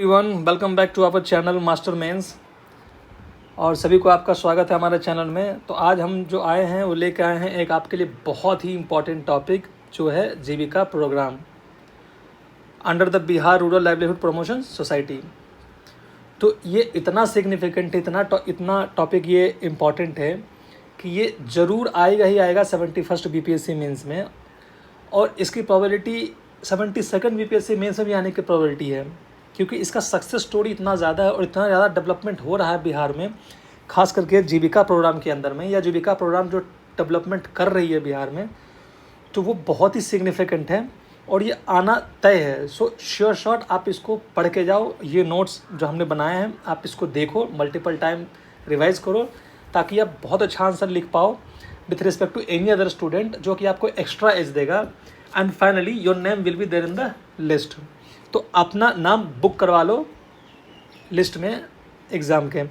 Everyone, welcome back to our channel master mains. और सभी को आपका स्वागत है हमारे चैनल में। तो आज हम जो आए हैं वो लेकर आए हैं एक आपके लिए बहुत ही इम्पॉर्टेंट टॉपिक, जो है Jeevika program under the Bihar rural livelihood promotion society. तो ये इतना सिग्निफिकेंट है, इतना टॉपिक ये इम्पॉर्टेंट है कि ये ज़रूर आएगा ही आएगा 71st BPSC मेंस में, और इसकी प्रोबेबिलिटी 72nd BPSC मेंस में भी आने की प्रोबेबिलिटी है, क्योंकि इसका सक्सेस स्टोरी इतना ज़्यादा है और इतना ज़्यादा डेवलपमेंट हो रहा है बिहार में, खास करके जीविका प्रोग्राम के अंदर में, या जीविका प्रोग्राम जो डेवलपमेंट कर रही है बिहार में, तो वो बहुत ही सिग्निफिकेंट है और ये आना तय है। सो श्योर शॉट आप इसको पढ़ के जाओ। ये नोट्स जो हमने बनाए हैं आप इसको देखो, मल्टीपल टाइम रिवाइज करो, ताकि आप बहुत अच्छा आंसर लिख पाओ with respect to any other student, जो कि आपको एक्स्ट्रा एज देगा। And finally your name will be there in the list. तो अपना नाम बुक करवा लो लिस्ट में एग्ज़ाम के।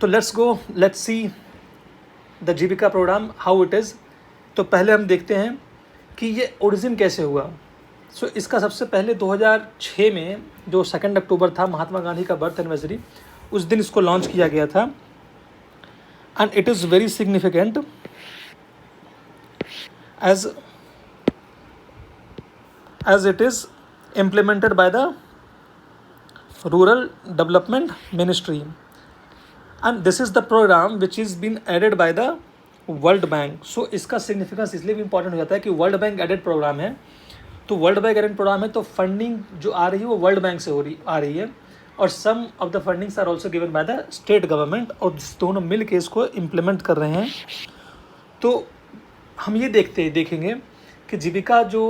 तो let's see the Jeevika programme how it is. तो पहले हम देखते हैं कि ये ओरिजिन कैसे हुआ। सो इसका सबसे पहले 2006 में जो 2 अक्टूबर था, महात्मा गांधी का बर्थ एनिवर्सरी, उस दिन इसको लॉन्च किया गया था। And it is very significant as it is implemented by the Rural Development Ministry, and this is the program which is been added by the World Bank. So इसका significance इसलिए भी important हो जाता है कि वर्ल्ड बैंक एडेड प्रोग्राम है। तो world bank added programme है, तो फंडिंग जो आ रही है वो वर्ल्ड बैंक से आ रही है, और some of the fundings are also given by the state government, और दोनों मिल के इसको इम्प्लीमेंट कर रहे हैं। तो हम ये देखेंगे कि जीविका जो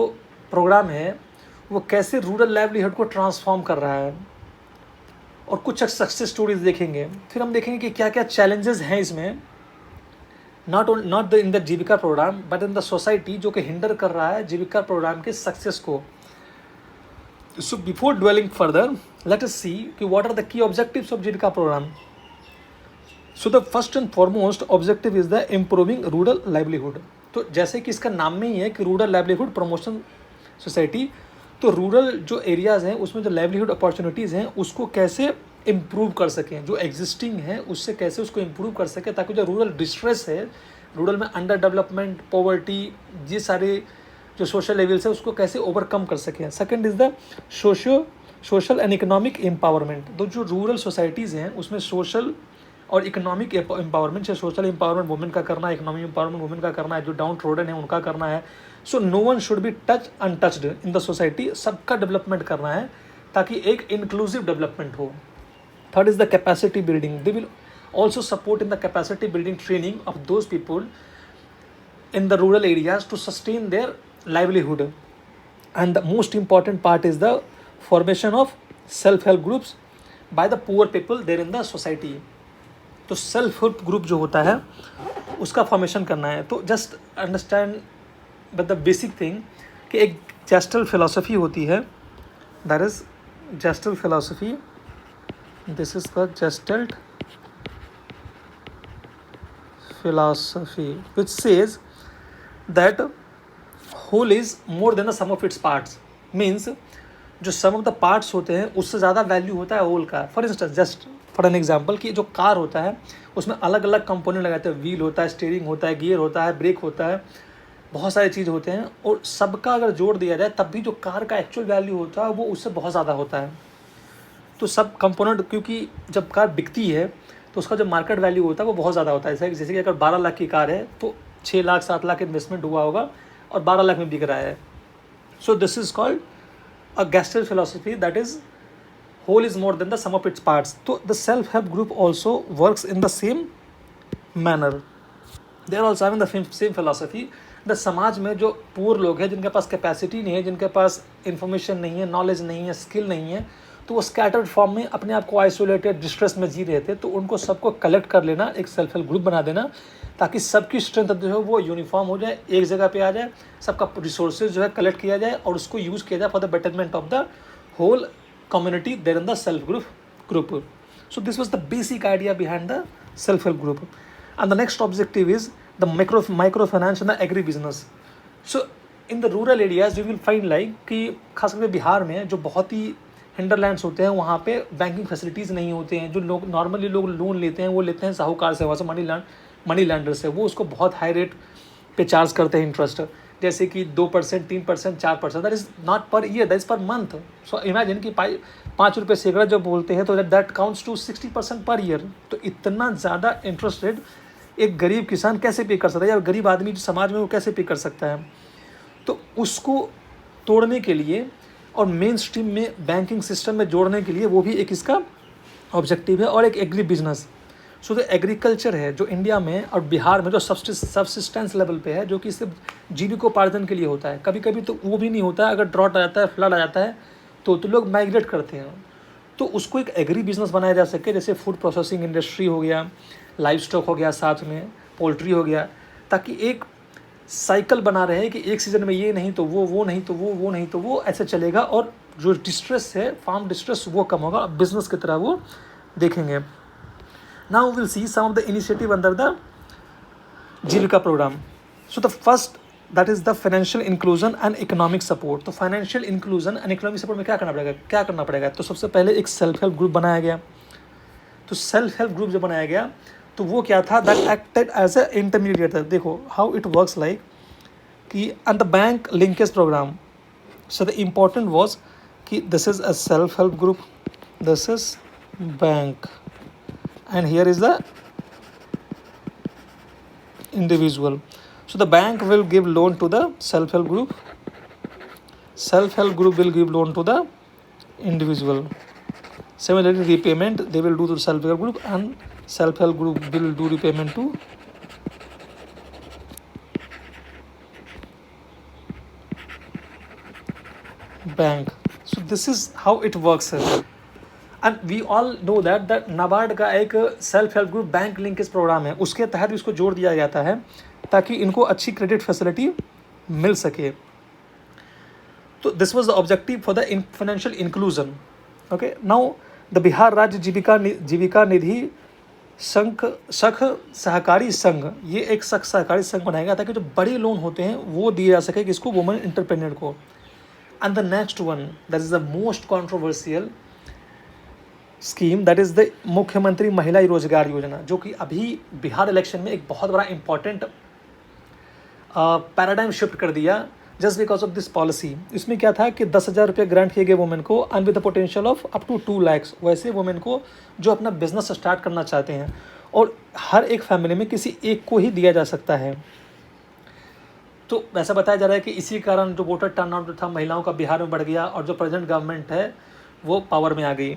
प्रोग्राम है वो कैसे रूरल लाइवलीहुड को ट्रांसफॉर्म कर रहा है, और कुछ सक्सेस स्टोरीज देखेंगे। फिर हम देखेंगे कि क्या क्या चैलेंजेस हैं इसमें, not in the Jeevika program but in the society, जो कि हिंडर कर रहा है जीविका प्रोग्राम के सक्सेस को। So before dwelling further, let us see कि what are the key objectives of Jeevika program. So the first and foremost objective is the improving rural livelihood. तो जैसे कि इसका नाम में ही है कि रूरल लाइवलीहुड प्रमोशन सोसाइटी, तो रूरल जो एरियाज़ हैं उसमें जो लाइवलीहुड अपॉर्चुनिटीज़ हैं उसको कैसे इम्प्रूव कर सकें, जो एग्जिस्टिंग है उससे कैसे उसको इम्प्रूव कर सकें, ताकि जो रूरल डिस्ट्रेस है, रूरल में अंडर डेवलपमेंट, पॉवर्टी, ये सारे जो सोशल लेवल्स है उसको कैसे ओवरकम कर सकें। Second is the social and economic empowerment. तो जो रूरल सोसाइटीज़ हैं उसमें सोशल और इकोनॉमिक एम्पावरमेंट है, सोशल एम्पावरमेंट वुमेन का करना है, इकोनॉमिक एम्पावरमेंट वुमेन का करना है, जो डाउन ट्रोडन है उनका करना है। So no one should be touch untouched in the society, सबका डेवलपमेंट करना है ताकि एक इंक्लूसिव डेवलपमेंट हो। Third is the capacity building. They will also support in the capacity building training of those people in the rural areas to sustain their livelihood. And the most important part is the formation of self-help groups by the poor people there in the society. तो self help group जो होता है उसका formation करना है। तो just understand but the basic thing कि एक जेस्टल फिलॉसफी होती है, that is gestalt philosophy, this is the gestalt philosophy which says that whole is more than the sum of its parts, means जो सम of the parts होते हैं उससे ज़्यादा value होता है होल का। For instance, just for an example, कि जो कार होता है उसमें अलग अलग कंपोनेंट लगाते हैं, व्हील होता है, स्टीयरिंग होता है, गियर होता है, ब्रेक होता है, बहुत सारी चीज़ होते हैं, और सबका अगर जोड़ दिया जाए तब भी जो कार का एक्चुअल वैल्यू होता है वो उससे बहुत ज़्यादा होता है। तो सब कंपोनेंट, क्योंकि जब कार बिकती है तो उसका जो मार्केट वैल्यू होता है वो बहुत ज़्यादा होता है। जैसे कि अगर 12 लाख की कार है तो 6 लाख 7 लाख इन्वेस्टमेंट हुआ होगा और 12 लाख में बिक रहा है। So this is called a gestalt philosophy, that is whole is more than the sum of its parts. तो the self help group also works in the same manner. They are also having the same philosophy. The समाज में जो poor लोग हैं, जिनके पास capacity नहीं है, जिनके पास इंफॉर्मेशन नहीं है, नॉलेज नहीं है, स्किल नहीं है, तो वो स्कैटर्ड फॉर्म में अपने आप को आइसोलेटेड डिस्ट्रेस में जी रहे थे। तो उनको सबको कलेक्ट कर लेना, एक सेल्फ हेल्प ग्रुप बना देना, ताकि सबकी स्ट्रेंथ जो है वो यूनिफॉर्म हो जाए, एक जगह पे आ जाए, सबका रिसोर्सेज जो है कलेक्ट किया जाए और उसको यूज़ किया जाए for the betterment of the whole community there in the self group. So this was the basic idea behind the self help group. And the next objective is the microfinance and the agri business. So in the rural areas you will find like कि खास करके बिहार में जो बहुत ही हिंडरलैंड्स होते हैं, वहाँ पे बैंकिंग फैसिलिटीज़ नहीं होते हैं। जो लोग नॉर्मली लोग लोन लेते हैं वो लेते हैं साहूकार से, वहाँ से मनी लैंडर से, वो उसको बहुत हाई रेट पे चार्ज करते हैं इंटरेस्ट, जैसे कि 2%, 3%, 4%। That is not per year, that is per month. So imagine कि 5 रुपये सैकड़ा जब बोलते हैं तो that counts to 60% per year. तो इतना ज़्यादा इंटरेस्ट रेट एक गरीब किसान कैसे पे कर सकता है, या गरीब आदमी जो समाज में वो कैसे पे कर सकता है। तो उसको तोड़ने के लिए और मेन स्ट्रीम में बैंकिंग सिस्टम में जोड़ने के लिए वो भी एक इसका ऑब्जेक्टिव है। और एक एग्री बिजनेस, सो जो एग्रीकल्चर है जो इंडिया में और बिहार में जो सबसिस्टेंस लेवल पे है, जो कि सिर्फ जीविकोपार्जन के लिए होता है। कभी कभी तो वो भी नहीं होता है, अगर ड्रॉट आ जाता है, फ्लड आ जाता है तो लोग माइग्रेट करते हैं। तो उसको एक एग्री बिजनेस बनाया जा सके, जैसे फूड प्रोसेसिंग इंडस्ट्री हो गया, लाइव स्टॉक हो गया, साथ में पोल्ट्री हो गया, ताकि एक साइकिल बना रहे कि एक सीज़न में ये नहीं तो वो नहीं तो वो नहीं तो वो, ऐसे चलेगा। और जो डिस्ट्रेस है, फार्म डिस्ट्रेस, वो कम होगा, बिजनेस की तरह वो देखेंगे। Now will see some of the initiative under the Jeevika program. So the first that is the financial inclusion and economic support. तो financial inclusion and economic support में क्या करना पड़ेगा। तो सबसे पहले एक सेल्फ हेल्प ग्रुप बनाया गया। तो सेल्फ हेल्प ग्रुप जब बनाया गया तो वो क्या था, that acted as a intermediator. देखो हाउ इट वर्क्स लाइक कि and the bank linkage program. So the important was कि this is a self help group, this is bank, and here is the individual. So the bank will give loan to the self-help group, self-help group will give loan to the individual. Similarly repayment they will do to self-help group, and self-help group will do repayment to bank. So this is how it works. And we all know that NABARD का एक self help group bank linkage program है, उसके तहत इसको जोड़ दिया जाता है ताकि इनको अच्छी क्रेडिट फैसिलिटी मिल सके। तो this was the objective for the financial inclusion. Okay, now the Bihar राज्य जीविका निधि सख सहकारी संघ, ये एक सख सहकारी संघ बनाया गया ताकि जो बड़े लोन होते हैं वो दिए जा सके किसको, वुमेन एंटरप्रेन्योर को। And the next one that is the most controversial scheme, that is the मुख्यमंत्री महिला रोजगार योजना, जो कि अभी बिहार इलेक्शन में एक बहुत बड़ा इंपॉर्टेंट पैराडाइम शिफ्ट कर दिया just because of this policy. इसमें क्या था कि 10,000 रुपये ग्रांट किए गए वुमेन को and with the potential of up to 2 lakh, वैसे वुमेन को जो अपना बिजनेस स्टार्ट करना चाहते हैं, और हर एक फैमिली में किसी एक को ही दिया जा सकता है। तो वैसा बताया जा रहा है कि इसी कारण जो वोटर टर्नआउट था महिलाओं का बिहार में बढ़ गया और जो प्रेजेंट गवर्नमेंट है वो पावर में आ गई।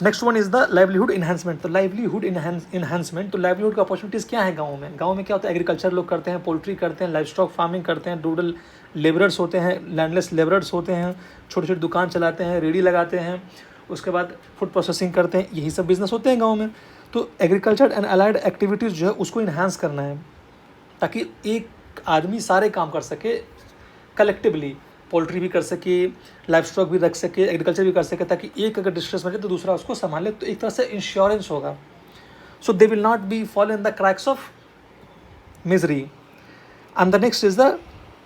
Next one is the livelihood enhancement. तो लाइवलीहुड इन्हांसमेंट, तो लाइवलीहुड का अपॉर्चुनिटीज़ क्या है गाँव में। गाँव में क्या होता है, एग्रीकल्चर लोग करते हैं, पोल्ट्री करते हैं, लाइव स्टॉक फार्मिंग करते हैं, रूरल लेबरर्स होते हैं, लैंडलेस लेबरर्स होते हैं, छोटे छोटे दुकान चलाते हैं, रेडी लगाते हैं, उसके बाद फूड प्रोसेसिंग करते हैं, यही सब बिजनेस होते हैं गाँव में। तो एग्रीकल्चर एंड अलाइड एक्टिविटीज़ जो है उसको इन्हांस करना है ताकि एक आदमी सारे काम कर सके कलेक्टिवली, पोल्ट्री भी कर सके, लाइव स्टॉक भी रख सके, एग्रीकल्चर भी कर सके, ताकि एक अगर डिस्ट्रेस बन जाए तो दूसरा उसको संभाले। तो एक तरह से इंश्योरेंस होगा। So they will not be fall in the cracks of misery. And the next is the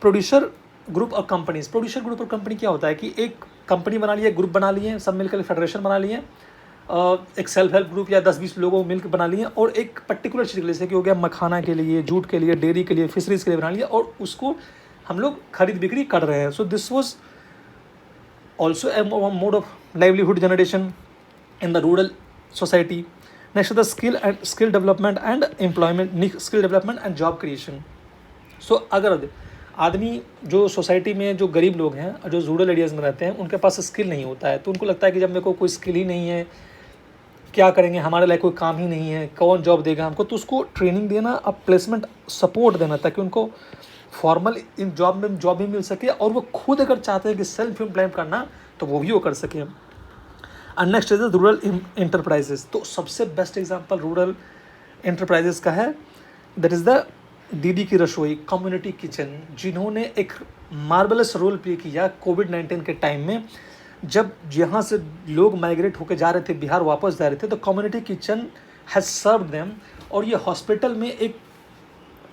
producer group और कंपनीज। प्रोड्यूसर ग्रुप और कंपनी क्या होता है कि एक कंपनी बना ली है, ग्रुप बना लिए, सब मिलकर फेडरेशन बना लिए, एक सेल्फ हेल्प ग्रुप या 10-20 लोगों मिलकर बना लिए, और एक पर्टिकुलर चीज़ के लिए, जैसे कि हो गया मखाना के लिए, जूट के लिए, डेयरी के लिए, फिशरीज के लिए बना लिया, और उसको हम लोग खरीद बिक्री कर रहे हैं। So this was also a mode of livelihood generation in the rural society. Next the skill development and employment, skill development and job creation. So अगर आदमी जो सोसाइटी में जो गरीब लोग हैं और जो रूरल एरियाज़ में रहते हैं उनके पास स्किल नहीं होता है, तो उनको लगता है कि जब मेरे को कोई स्किल ही नहीं है क्या करेंगे, हमारे लिए कोई काम ही नहीं है, कौन जॉब देगा हमको। तो उसको ट्रेनिंग देना, अब प्लेसमेंट सपोर्ट देना, ताकि उनको फॉर्मल इन जॉब में जॉब भी मिल सके, और वो खुद अगर चाहते हैं कि सेल्फ एम्प्लॉयमेंट करना तो वो भी वो कर सके। And next is the rural enterprises. तो सबसे बेस्ट एग्जांपल रूरल एंटरप्राइजेस का है, दैट इज़ द दीदी की रसोई कम्युनिटी किचन, जिन्होंने एक मार्वलस रोल प्ले किया कोविड-19 के टाइम में। जब यहाँ से लोग माइग्रेट होकर जा रहे थे, बिहार वापस जा रहे थे, तो community kitchen has served them, और ये हॉस्पिटल में एक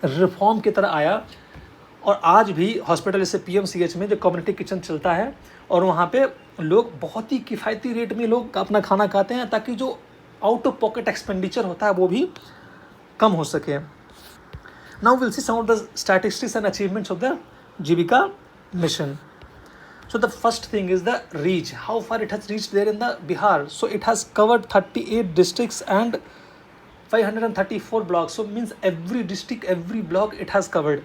रिफॉर्म की तरह आया। और आज भी हॉस्पिटल जैसे PMCH में जो कम्युनिटी किचन चलता है और वहाँ पे लोग बहुत ही किफ़ायती रेट में लोग अपना खाना खाते हैं ताकि जो आउट ऑफ पॉकेट एक्सपेंडिचर होता है वो भी कम हो सके. Now we'll see some of the statistics and achievements of the Jivika mission. So the first thing is the reach. How far it has reached there in the Bihar. So it has covered 38 districts and 534 blocks. So means every district, every block it has covered.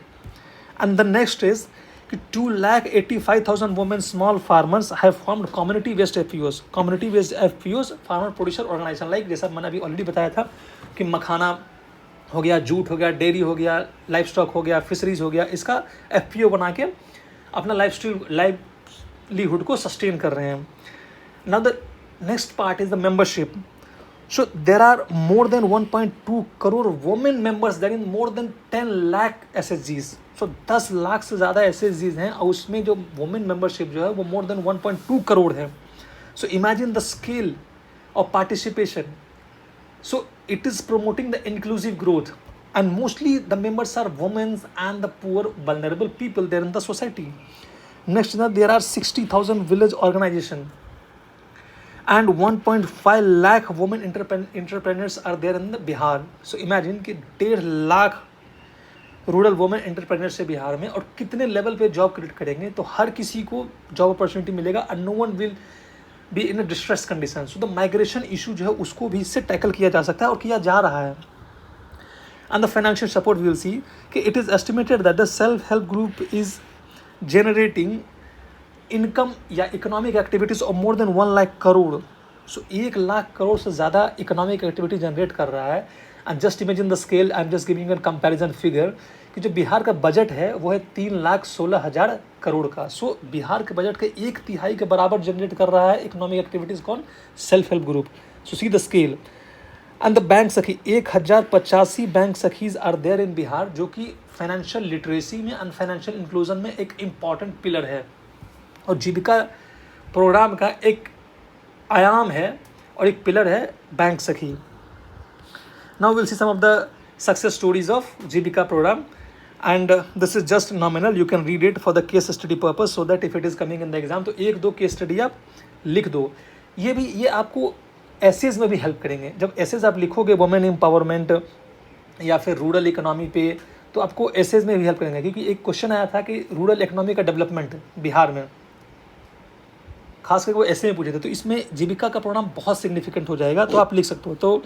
And the next is 2,85,000 women small farmers have formed community based FPOs. Community based FPOs, farmer producer organization. Like जैसा मैंने अभी already बताया था कि मखाना हो गया, jute हो गया, डेयरी हो गया, लाइफ स्टॉक हो गया, फिशरीज हो गया, इसका FPO बना के अपना लाइवलीहुड को सस्टेन कर रहे हैं. Now the next part is the membership. So there are more than 1.2 crore women members, that in more than 10 lakh SHGs. सो 10 लाख से ज़्यादा SHGs हैं और उसमें जो वुमेन मेंबरशिप जो है वो मोर देन 1.2 करोड़ है. So imagine the scale of participation. So it is promoting the inclusive growth, and mostly the members are women and the poor vulnerable people there in the society. Next, there are 60,000 village organization and 1.5 lakh women entrepreneurs are there in the Bihar. So imagine कि 1.5 lakh rural women entrepreneur से बिहार में, और कितने level पे job create करेंगे तो हर किसी को जॉब अपॉर्चुनिटी मिलेगा and no one will be in a distress condition. So the migration issue जो है उसको भी इससे टैकल किया जा सकता है और किया जा रहा है. And the financial support we will see कि it is estimated that the self help group is generating income या economic activities of more than 1 lakh crore. सो 1 लाख करोड़ से ज़्यादा इकोनॉमिक एक्टिविटी जनरेट कर रहा है. And just imagine the scale, I am just giving an comparison figure कि जो बिहार का बजट है वो है 3,16,000 करोड़ का. सो बिहार के बजट के 1/3 के बराबर जनरेट कर रहा है इकोनॉमिक एक्टिविटीज़ कौन? Self help group. So see the scale. And the bank Sakhi, 1,085 bank Sakhis are there in Bihar, जो कि फाइनेंशियल लिटरेसी में एंड फाइनेंशियल इंक्लूजन में एक इम्पॉर्टेंट पिलर है और जीविका प्रोग्राम का एक आयाम है और एक पिलर है bank Sakhi. Now will see some of the success stories of Jeevika program, and this is just nominal, you can read it for the case study purpose so that if it is coming in the exam तो 1-2 case study आप लिख दो. ये आपको essays में भी help करेंगे. जब एसेज आप लिखोगे वुमेन एम्पावरमेंट या फिर रूरल इकोनॉमी पे तो आपको एसेज में भी हेल्प करेंगे, क्योंकि एक क्वेश्चन आया था कि रूरल इकोनॉमी का डेवलपमेंट बिहार में, खास करके वो ऐसे में पूछे थे, तो इसमें जीविका का प्रोग्राम बहुत सिग्निफिकेंट हो जाएगा. तो आप लिख सकते हो. तो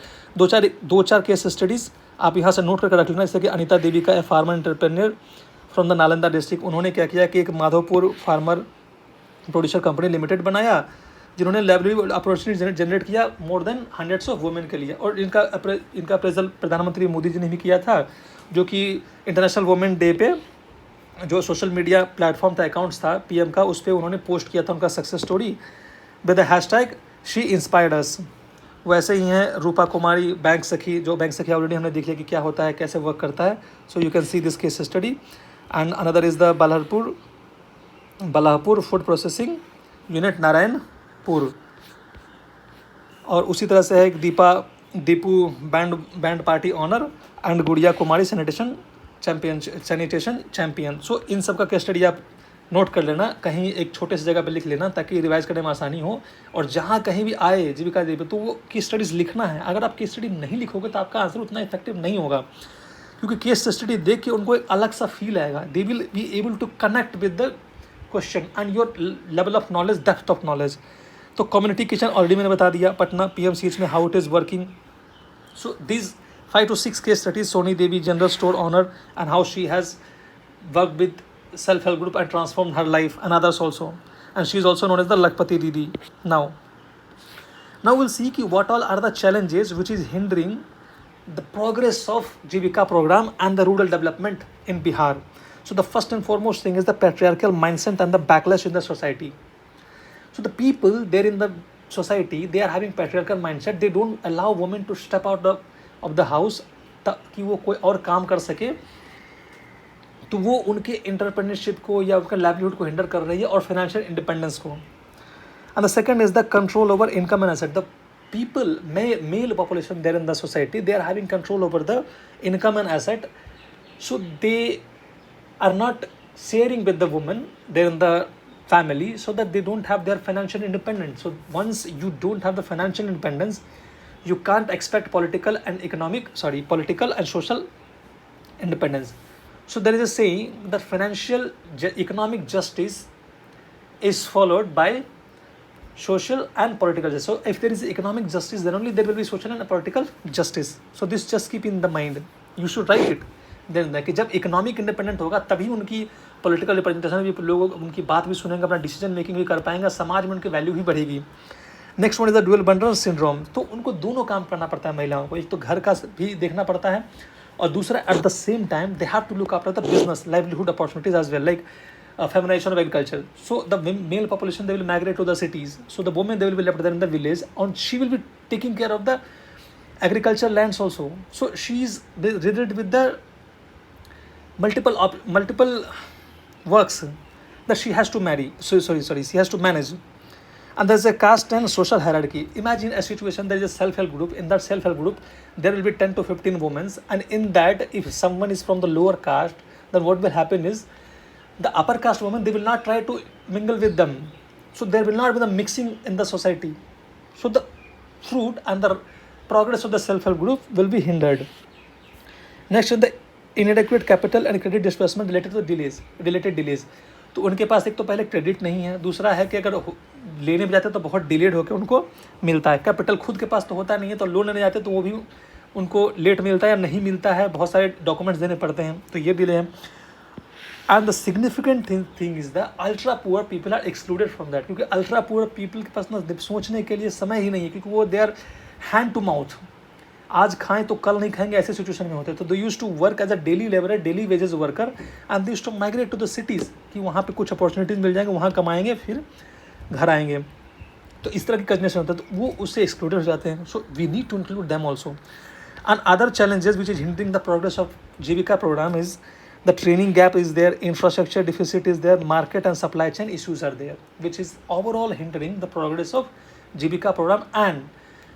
दो चार केस स्टडीज़ आप यहाँ से नोट करके रख लेना. जैसे कि अनिता देवी का farmer entrepreneur from the Nalanda district, उन्होंने क्या किया कि एक Madhopur farmer producer company limited बनाया जिन्होंने लाइवलीहुड अपॉर्चुनिटी जनरेट किया more than hundreds of women के लिए. और इनका अप्रेजल प्रधानमंत्री मोदी जी ने भी किया था, जो कि इंटरनेशनल वुमेन डे पे जो सोशल मीडिया प्लेटफॉर्म था, अकाउंट्स था PM का, उस पर उन्होंने पोस्ट किया था उनका success story with the hashtag she inspired us. वैसे ही हैं रूपा कुमारी बैंक सखी, जो बैंक सखी ऑलरेडी हमने देख लिया कि क्या होता है, कैसे वर्क करता है. So you can see this case study. And another is the Ballahpur food processing unit Narayanpur. और उसी तरह से है एक Deepu band party owner and Gudiya Kumari sanitation champion. सो इन सब का केस स्टडी आप नोट कर लेना, कहीं एक छोटे से जगह पे लिख लेना ताकि रिवाइज करने में आसानी हो. और जहाँ कहीं भी आए जीविका देवी तो वो केस स्टडीज़ लिखना है. अगर आप केस स्टडी नहीं लिखोगे तो आपका आंसर उतना इफेक्टिव नहीं होगा, क्योंकि केस स्टडी देख के उनको एक अलग सा फील आएगा. They will be able to connect with the question and your level of knowledge, depth of knowledge. तो कम्युनिटी किचन ऑलरेडी मैंने बता दिया पटना PMCH में how it is working. So this 5 to 6 case studies, Soni Devi general store owner and how she has worked with self-help group and transformed her life and others also, and she is also known as the Lakpati Didi. Now we'll see ki what all are the challenges which is hindering the progress of Jivika program and the rural development in Bihar. So the first and foremost thing is the patriarchal mindset and the backlash in the society. So the people there in the society, they are having patriarchal mindset. They don't allow women to step out of the house ताकि वो कोई और काम कर सके. तो वो उनके एंटरप्रेन्योरशिप को या उनका लाइवलीहुड को हिंडर कर रही है और फाइनेंशियल इंडिपेंडेंस को. And the second is the control over income and asset. The people male population there in the society, they are having control over the income and asset. So they are not sharing with the woman there in the family, so that they don't have their financial independence. So once you don't have the financial independence, you can't expect political and social independence. So there is a saying that economic justice is followed by social and political justice. So if there is economic justice, then only there will be social and political justice. So this just keep in the mind. You should write it. Then कि जब economic independent होगा तभी उनकी political representation भी, लोग उनकी बात भी सुनेंगे, अपना डिसीजन मेकिंग भी कर पाएंगे, समाज में उनकी वैल्यू भी बढ़ेगी. Next one is the dual bundle syndrome. तो उनको दोनों काम करना पड़ता है महिलाओं को. एक तो घर का भी देखना पड़ता है, और दूसरा at the same time they have to look after the business livelihood opportunities as well, like feminization of agriculture. So the male population, they will migrate to the cities. So the women, they will be left there in the village, and she will be taking care of the agriculture lands also. So she is riddled with the multiple works that she has to marry. She has to manage. And there's a caste and social hierarchy. Imagine a situation, there is a self-help group. In that self-help group, there will be 10 to 15 women, and in that, if someone is from the lower caste, then what will happen is the upper caste women, they will not try to mingle with them. So there will not be the mixing in the society. So the fruit and the progress of the self-help group will be hindered. Next is the inadequate capital and credit disbursement related delays. तो उनके पास एक तो पहले credit नहीं है, दूसरा है कि अगर लेने भी जाते हैं तो बहुत डिलेड होकर उनको मिलता है. कैपिटल खुद के पास तो होता नहीं है, तो लोन लेने जाते हैं तो वो भी उनको लेट मिलता है या नहीं मिलता है, बहुत सारे डॉक्यूमेंट्स देने पड़ते हैं, तो ये डिले है. And the significant thing is the ultra poor people are excluded from that, क्योंकि ultra poor people के पास ना सोचने के लिए समय ही नहीं है, क्योंकि वो they are hand to mouth. आज खाएं तो कल नहीं खाएंगे, ऐसे सिचुएशन में होते हैं. तो they used to work as a daily laborer, daily wages worker, and they used to migrate to the cities, कि वहाँ पे कुछ अपॉर्चुनिटीज़ मिल जाएंगे, वहाँ कमाएंगे, फिर घर आएंगे. तो इस तरह की कंडीशन होता है, तो वो उससे एक्सक्लूडेड हो जाते हैं. So we need to include them also. And other challenges which is hindering the progress of Jeevika programme is the training gap is there, infrastructure deficit is there, market and supply chain issues are there, which is overall hindering the progress of Jivika program, and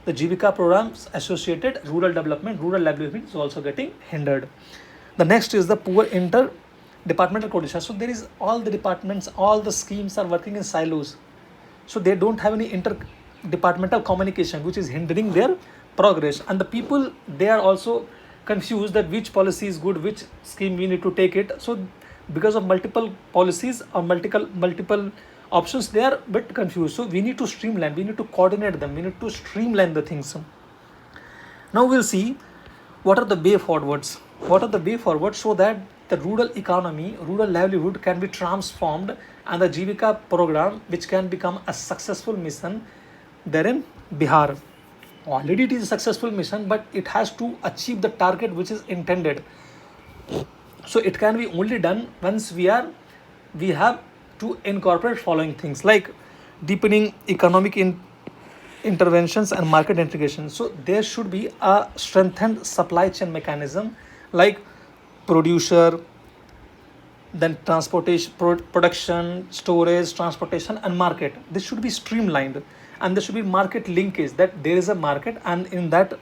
the Jivika programs associated rural development, rural livelihood is also getting hindered. The next is the poor inter-departmental coordination. So there is all the departments, all the schemes are working in silos. So they don't have any inter-departmental communication, which is hindering their progress. And the people, they are also confused that which policy is good, which scheme we need to take it. So because of multiple policies or multiple options, they are a bit confused. So we need to streamline, we need to coordinate them, we need to streamline the things. Now we'll see what are the way forwards. What are the way forwards so that the rural economy, rural livelihood can be transformed, and the Jivika program, which can become a successful mission there in Bihar. Already it is a successful mission, but it has to achieve the target which is intended. So it can be only done once we have to incorporate following things, like deepening economic interventions and market integration. So there should be a strengthened supply chain mechanism, like producer, then transportation, production, storage, transportation, and market. This should be streamlined, and there should be market linkage, that there is a market, and in that,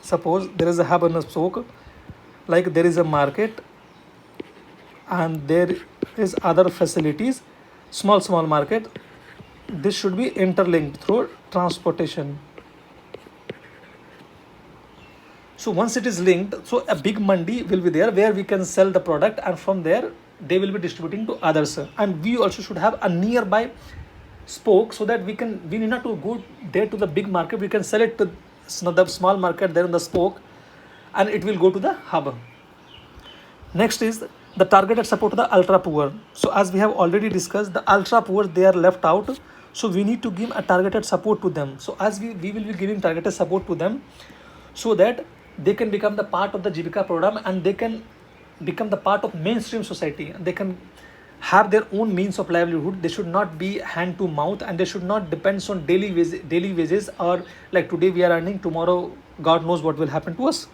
suppose there is a hub and a spoke, like there is a market and there is other facilities, small market. This should be interlinked through transportation. So once it is linked, so a big mandi will be there where we can sell the product, and from there they will be distributing to others. And we also should have a nearby spoke, so that we need not to go there to the big market, we can sell it to the small market there in the spoke, and it will go to the hub. Next is the targeted support to the ultra poor. So as we have already discussed, the ultra poor, they are left out, so we need to give a targeted support to them. So as we will be giving targeted support to them, so that they can become the part of the Jivika program, and they can become the part of mainstream society, and they can have their own means of livelihood. They should not be hand to mouth, and they should not depend on daily wages, or like today we are earning, tomorrow God knows what will happen to us.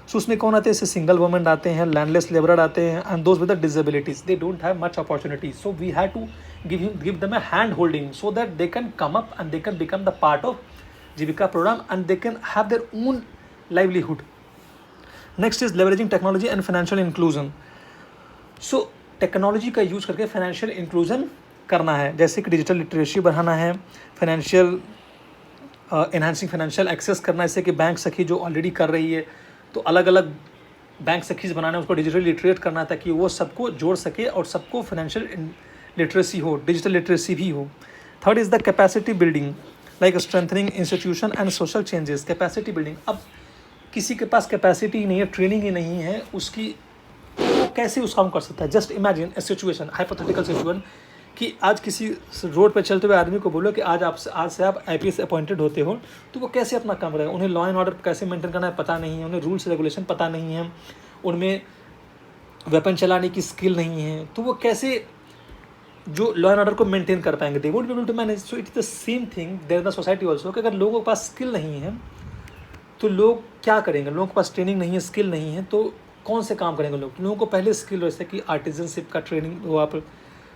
So उसमें कौन आते हैं? जैसे single women आते हैं, landless labourer आते हैं, and those with the disabilities, they don't have much opportunities. So we had to give them a hand holding, so that they can come up and they can become the part of Jivika program, and they can have their own livelihood. Next is leveraging technology and financial inclusion. So technology का use करके financial inclusion करना है, जैसे कि digital literacy बढ़ाना है, financial enhancing financial access करना है, जैसे कि बैंक सखी जो ऑलरेडी कर रही है, तो अलग अलग बैंक सखीज बनाना है, उसको डिजिटल लिटरेट करना है ताकि वो सबको जोड़ सके और सबको फाइनेंशियल लिटरेसी हो, डिजिटल लिटरेसी भी हो। Third is the capacity building, like strengthening institution and social changes. Capacity building, अब किसी के पास कैपेसिटी ही नहीं है, ट्रेनिंग ही नहीं है उसकी, वो कैसे उस काम कर सकता है। जस्ट इमेजिन ए सिचुएशन, हाइपोथेटिकल सिचुएशन, कि आज किसी रोड पर चलते हुए आदमी को बोलो कि आज से आप IPS अपॉइंटेड होते हो, तो वो कैसे अपना काम करेगा। उन्हें लॉ एंड ऑर्डर कैसे मेंटेन करना है पता नहीं है, उन्हें रूल्स रेगुलेशन पता नहीं है, उनमें वेपन चलाने की स्किल नहीं है, तो वो कैसे जो लॉ एंड ऑर्डर को मेंटेन कर पाएंगे। They won't be able to manage. So it is the same thing there in the society also, कि अगर लोगों के पास स्किल नहीं है तो लोग क्या करेंगे। लोगों के पास ट्रेनिंग नहीं है, स्किल नहीं है, तो कौन से काम करेंगे लोग। लोगों को पहले स्किल, जैसे कि आर्टिजनशिप का ट्रेनिंग दो आप,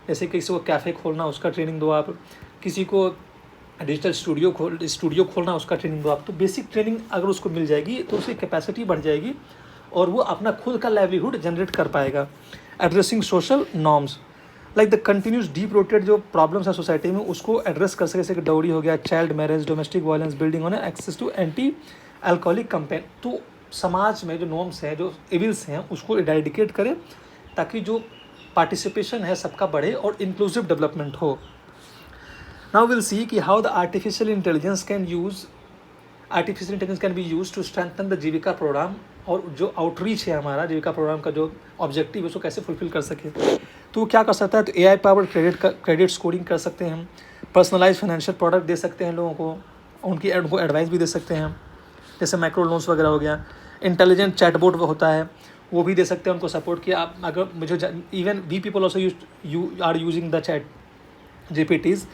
जैसे किसी को कैफ़े खोलना उसका ट्रेनिंग दो आप, किसी को डिजिटल स्टूडियो खोलना उसका ट्रेनिंग दो आप। तो बेसिक ट्रेनिंग अगर उसको मिल जाएगी तो उसकी कैपेसिटी बढ़ जाएगी और वो अपना खुद का लाइवलीहुड जनरेट कर पाएगा। Addressing social norms, like the continuous deep rooted जो प्रॉब्लम्स है सोसाइटी में, उसको एड्रेस कर सके, जैसे कि डाउरी हो गया, child marriage, domestic violence, building on access to anti alcoholic campaign. तो समाज में जो नॉर्म्स हैं, जो इविल्स हैं, उसको इरेडिकेट करें ताकि जो पार्टिसिपेशन है सबका बढ़े और इंक्लूसिव डेवलपमेंट हो। नाउ विल सी कि how the artificial intelligence can be use to strengthen the Jeevika programme, और जो आउटरीच है हमारा जीविका प्रोग्राम का जो ऑब्जेक्टिव है उसको कैसे फुलफिल कर सके। तो वो क्या कर सकता है, तो AI पावर्ड क्रेडिट स्कोरिंग कर सकते हैं हम, पर्सनलाइज फाइनेंशियल प्रोडक्ट दे सकते हैं लोगों को, उनको एडवाइस भी दे सकते हैं, जैसे माइक्रो लोन्स वगैरह हो गया। इंटेलिजेंट चैटबोट होता है, वो भी दे सकते हैं उनको सपोर्ट किया। आप अगर मुझे even we people also are using the chat GPTs,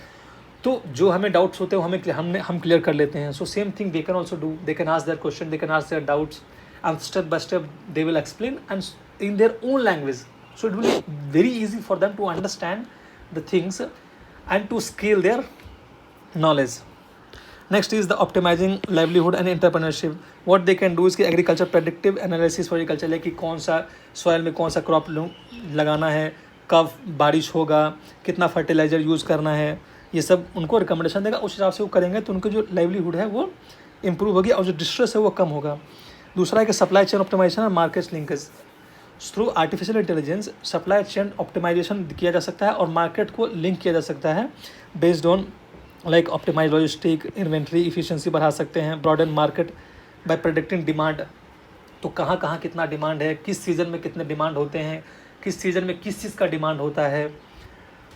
तो जो हमें डाउट्स होते हैं वो हम क्लियर कर लेते हैं। So same thing they can also do, they can ask their question, they can ask their doubts, and step by step they will explain and in their own language, so it will be very easy for them to understand the things and to scale their knowledge. Next is the optimizing livelihood and entrepreneurship. What they can do is कि agriculture predictive analysis for agriculture, like कि कौन सा soil में कौन सा crop लगाना है, कब बारिश होगा, कितना फर्टिलाइजर यूज़ करना है, ये सब उनको रिकमेंडेशन देगा। उस हिसाब से वो करेंगे तो उनकी जो लाइवलीहुड है वो इम्प्रूव होगी और जो डिस्ट्रेस है वो कम होगा। दूसरा है कि सप्लाई चेन ऑप्टिमाइजेशन और market linkage. Through artificial intelligence supply chain optimisation किया जा सकता है और मार्केट को लिंक किया जा सकता है based on like optimise logistic, inventory efficiency बढ़ा सकते हैं, broaden market by predicting demand. तो कहाँ कहाँ कितना डिमांड है, किस सीज़न में कितने डिमांड होते हैं, किस सीज़न में किस चीज़ का डिमांड होता है।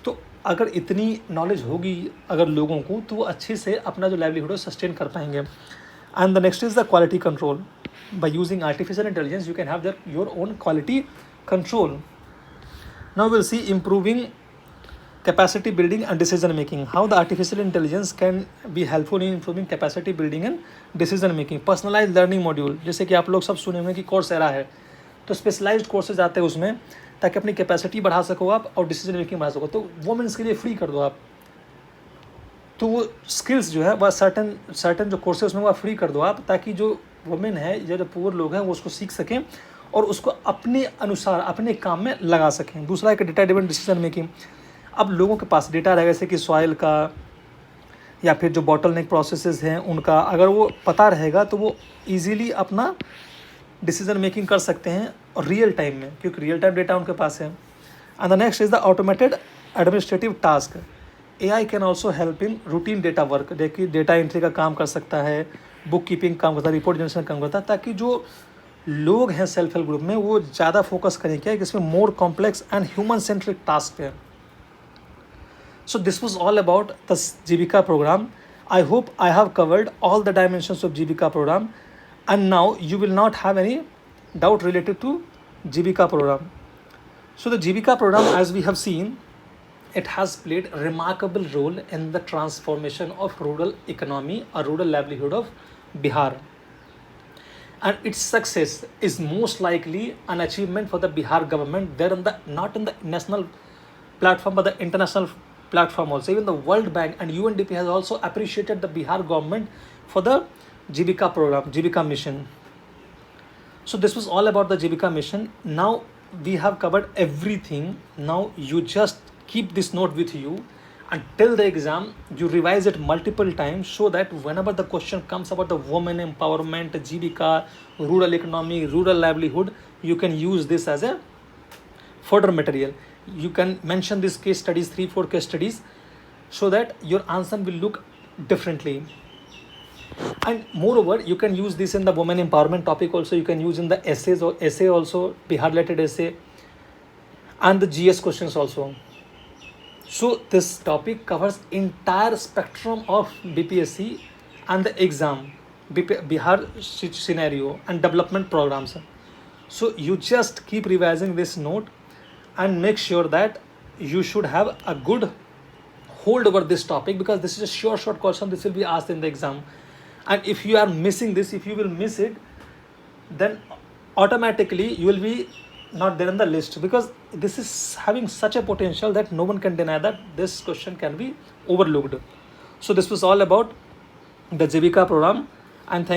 तो अगर इतनी नॉलेज होगी अगर लोगों को, तो वो अच्छे से अपना जो लाइवलीहुड सस्टेन कर पाएंगे। And the next is the quality control. By using artificial intelligence, you can have your own quality control. Now we'll see improving capacity building and decision making. How the artificial intelligence can be helpful in improving capacity building and decision making. Personalized learning module, जैसे कि आप लोग सब सुने होंगे कि Coursera है, तो स्पेशलाइज्ड कोर्सेज आते हैं उसमें, ताकि अपनी कैपेसिटी बढ़ा सको आप और डिसीजन मेकिंग बढ़ा सको। तो वोमेंस के लिए फ्री कर दो आप, तो वो स्किल्स जो है वह सर्टन जो कोर्सेज उसमें वह फ्री कर दो आप, ताकि जो वुमेन है या जो पुअर लोग हैं वो उसको सीख सकें और उसको अपने अनुसार अपने काम में लगा सकें। दूसरा है कि डेटा ड्रिवन डिसीजन मेकिंग। अब लोगों के पास डेटा रहेगा, जैसे कि सॉइल का या फिर जो बॉटलनेक प्रोसेसेस हैं उनका, अगर वो पता रहेगा तो वो इजीली अपना डिसीजन मेकिंग कर सकते हैं और रियल टाइम में, क्योंकि रियल टाइम डेटा उनके पास है। And the next is the automated administrative task. AI can also help in routine data work. देखिए डेटा एंट्री का काम कर सकता है, बुक कीपिंग काम करता है, रिपोर्ट जनरेशन काम करता है, ताकि जो लोग हैं सेल्फ हेल्प ग्रुप में वो ज़्यादा फोकस करें क्या कि इसमें more complex and human centric task पे। So this was all about the Jeevika program. I hope I have covered all the dimensions of Jeevika program and now you will not have any doubt related to Jeevika program. So the Jeevika program, as we have seen, it has played a remarkable role in the transformation of rural economy or rural livelihood of Bihar. And its success is most likely an achievement for the Bihar government. They're not in the national platform but the international platform also. Even the World Bank and UNDP has also appreciated the Bihar government for the Jivika program, Jivika mission. So this was all about the Jivika mission. Now we have covered everything. Now you just keep this note with you until the exam. You revise it multiple times so that whenever the question comes about the women empowerment, GBK, rural economy, rural livelihood, you can use this as a further material. You can mention these case studies, 3 4 case studies, so that your answer will look differently. And moreover, you can use this in the women empowerment topic also. You can use in the essays or essay also, Bihar related essay, and the GS questions also. So this topic covers entire spectrum of BPSC and the exam, Bihar scenario and development programs. So you just keep revising this note and make sure that you should have a good hold over this topic, because this is a short question. This will be asked in the exam, and if you are missing this, if you will miss it, then automatically you will be not there in the list, because this is having such a potential that no one can deny that this question can be overlooked. So this was all about the JBK program, and thank